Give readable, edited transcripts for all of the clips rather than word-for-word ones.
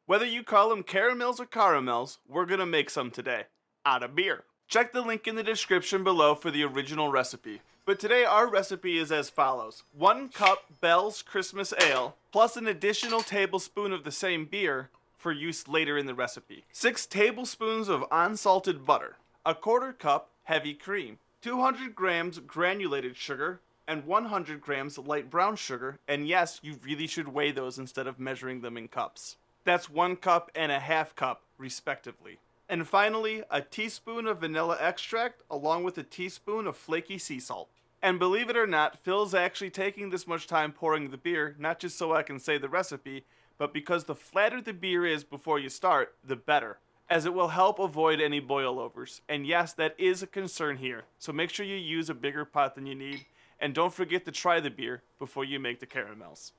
Whether you call them caramels or caramels, we're gonna make some today. Out of beer. Check the link in the description below for the original recipe. But today our recipe is as follows. 1 cup Bell's Christmas Ale, plus an additional tablespoon of the same beer for use later in the recipe. 6 tablespoons of unsalted butter, a quarter cup heavy cream, 200 grams granulated sugar, and 100 grams light brown sugar, and yes, you really should weigh those instead of measuring them in cups. That's 1 cup and a half cup, respectively. And finally, a teaspoon of vanilla extract, along with a teaspoon of flaky sea salt. And believe it or not, Phil's actually taking this much time pouring the beer, not just so I can say the recipe, but because the flatter the beer is before you start, the better, as it will help avoid any boilovers. And yes, that is a concern here, so make sure you use a bigger pot than you need, and don't forget to try the beer before you make the caramels.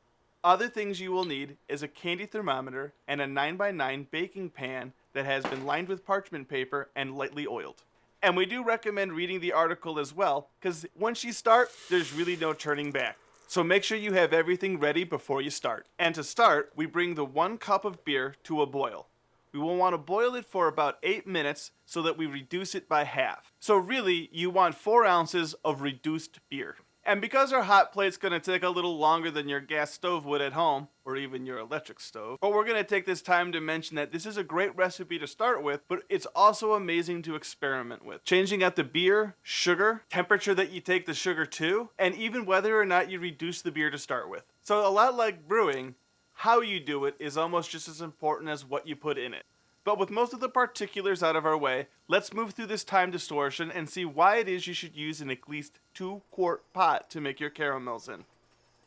Other things you will need is a candy thermometer and a 9x9 baking pan that has been lined with parchment paper and lightly oiled. And we do recommend reading the article as well, because once you start, there's really no turning back. So make sure you have everything ready before you start. And to start, we bring the 1 cup of beer to a boil. We will want to boil it for about 8 minutes so that we reduce it by half. So really, you want 4 ounces of reduced beer. And because our hot plate's going to take a little longer than your gas stove would at home, or even your electric stove, but we're going to take this time to mention that this is a great recipe to start with, but it's also amazing to experiment with. Changing out the beer, sugar, temperature that you take the sugar to, and even whether or not you reduce the beer to start with. So a lot like brewing, how you do it is almost just as important as what you put in it. But with most of the particulars out of our way, let's move through this time distortion and see why it is you should use an at least 2-quart pot to make your caramels in.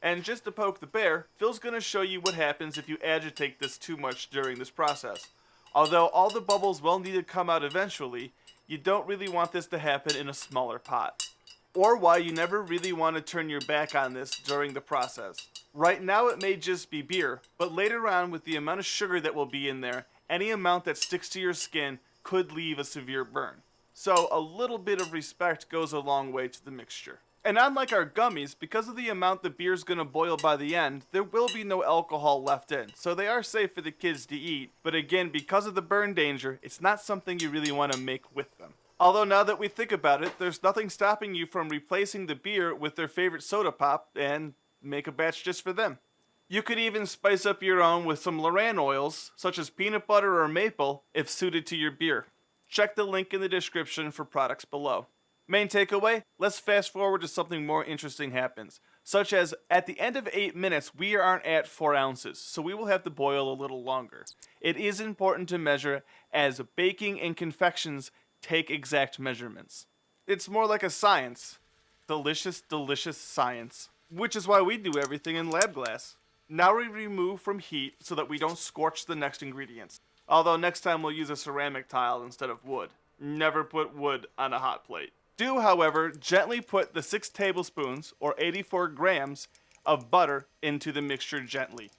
And just to poke the bear, Phil's going to show you what happens if you agitate this too much during this process. Although all the bubbles will need to come out eventually, you don't really want this to happen in a smaller pot. Or why you never really want to turn your back on this during the process. Right now it may just be beer, but later on with the amount of sugar that will be in there, any amount that sticks to your skin could leave a severe burn. So a little bit of respect goes a long way to the mixture. And unlike our gummies, because of the amount the beer's gonna boil by the end, there will be no alcohol left in, so they are safe for the kids to eat, but again, because of the burn danger, it's not something you really want to make with them. Although now that we think about it, there's nothing stopping you from replacing the beer with their favorite soda pop and make a batch just for them. You could even spice up your own with some Loran oils, such as peanut butter or maple, if suited to your beer. Check the link in the description for products below. Main takeaway, let's fast forward to something more interesting happens, such as at the end of 8 minutes we aren't at 4 ounces, so we will have to boil a little longer. It is important to measure, as baking and confections take exact measurements. It's more like a science. Delicious, delicious science. Which is why we do everything in lab glass. Now we remove from heat so that we don't scorch the next ingredients. Although next time we'll use a ceramic tile instead of wood. Never put wood on a hot plate. Do, however, gently put the 6 tablespoons, or 84 grams, of butter into the mixture gently.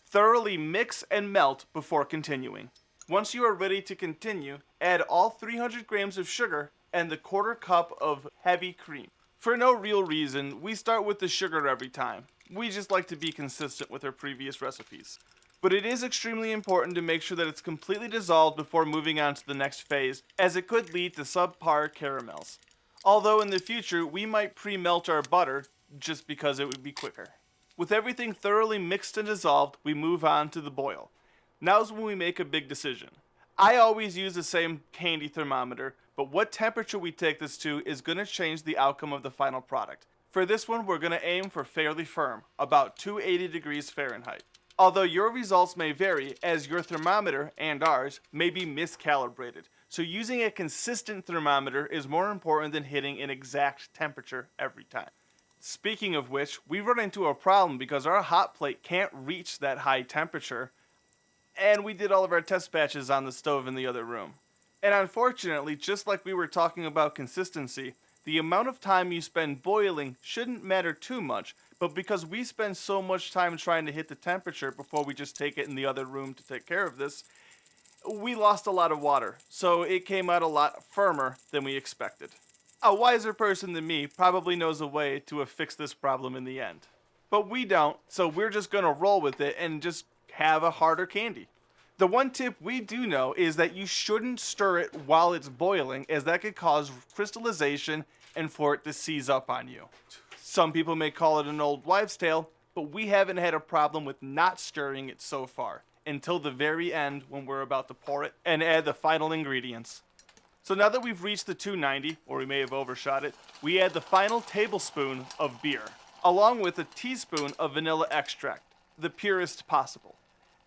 Thoroughly mix and melt before continuing. Once you are ready to continue, add all 300 grams of sugar and the quarter cup of heavy cream. For no real reason, we start with the sugar every time. We just like to be consistent with our previous recipes. But it is extremely important to make sure that it's completely dissolved before moving on to the next phase, as it could lead to subpar caramels. Although in the future, we might pre-melt our butter, just because it would be quicker. With everything thoroughly mixed and dissolved, we move on to the boil. Now's when we make a big decision. I always use the same candy thermometer, but what temperature we take this to is going to change the outcome of the final product. For this one, we're going to aim for fairly firm, about 280 degrees Fahrenheit. Although your results may vary, as your thermometer, and ours, may be miscalibrated. So using a consistent thermometer is more important than hitting an exact temperature every time. Speaking of which, we run into a problem because our hot plate can't reach that high temperature, and we did all of our test batches on the stove in the other room. And unfortunately, just like we were talking about consistency, the amount of time you spend boiling shouldn't matter too much, but because we spend so much time trying to hit the temperature before we just take it in the other room to take care of this, we lost a lot of water, so it came out a lot firmer than we expected. A wiser person than me probably knows a way to have fixed this problem in the end. But we don't, so we're just gonna roll with it and just have a harder candy. The one tip we do know is that you shouldn't stir it while it's boiling, as that could cause crystallization and for it to seize up on you. Some people may call it an old wives' tale, but we haven't had a problem with not stirring it so far, until the very end when we're about to pour it and add the final ingredients. So now that we've reached the 290, or we may have overshot it, we add the final tablespoon of beer, along with a teaspoon of vanilla extract, the purest possible.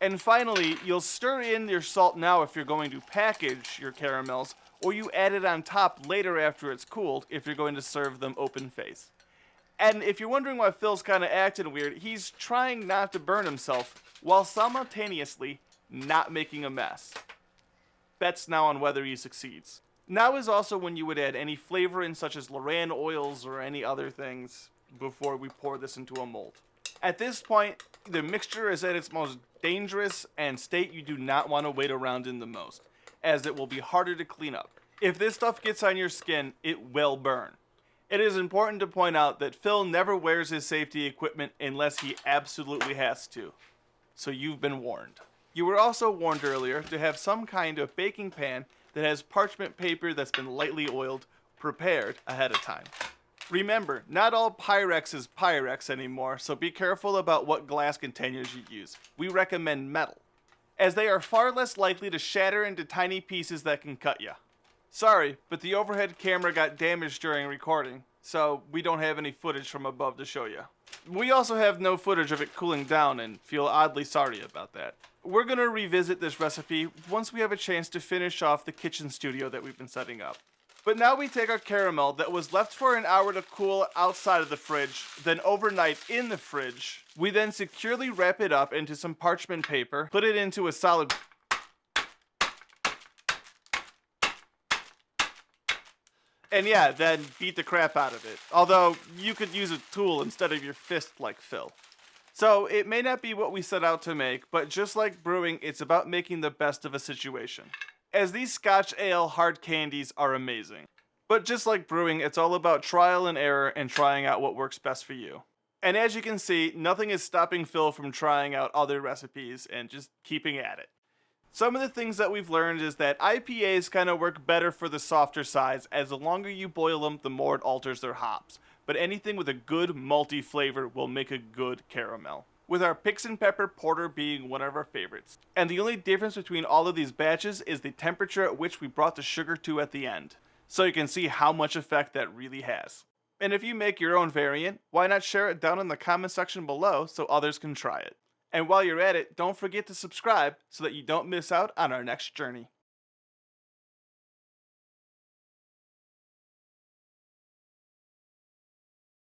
And finally, you'll stir in your salt now if you're going to package your caramels, or you add it on top later after it's cooled if you're going to serve them open face. And if you're wondering why Phil's kind of acting weird, he's trying not to burn himself while simultaneously not making a mess. Bets now on whether he succeeds. Now is also when you would add any flavorant such as Loran oils or any other things before we pour this into a mold. At this point, the mixture is at its most dangerous and state you do not want to wait around in the most, as it will be harder to clean up. If this stuff gets on your skin, it will burn. It is important to point out that Phil never wears his safety equipment unless he absolutely has to. So you've been warned. You were also warned earlier to have some kind of baking pan that has parchment paper that's been lightly oiled prepared ahead of time. Remember, not all Pyrex is Pyrex anymore, so be careful about what glass containers you use. We recommend metal, as they are far less likely to shatter into tiny pieces that can cut you. Sorry, but the overhead camera got damaged during recording, so we don't have any footage from above to show you. We also have no footage of it cooling down and feel oddly sorry about that. We're going to revisit this recipe once we have a chance to finish off the kitchen studio that we've been setting up. But now we take our caramel that was left for an hour to cool outside of the fridge, then overnight in the fridge. We then securely wrap it up into some parchment paper, put it into a solid... And yeah, then beat the crap out of it. Although, you could use a tool instead of your fist like Phil. So, it may not be what we set out to make, but just like brewing, it's about making the best of a situation. As these Scotch Ale hard candies are amazing. But just like brewing, it's all about trial and error and trying out what works best for you. And as you can see, nothing is stopping Phil from trying out other recipes and just keeping at it. Some of the things that we've learned is that IPAs kind of work better for the softer sides, as the longer you boil them, the more it alters their hops. But anything with a good malty flavor will make a good caramel, with our Picks and Pepper Porter being one of our favorites. And the only difference between all of these batches is the temperature at which we brought the sugar to at the end, so you can see how much effect that really has. And if you make your own variant, why not share it down in the comment section below so others can try it. And while you're at it, don't forget to subscribe so that you don't miss out on our next journey.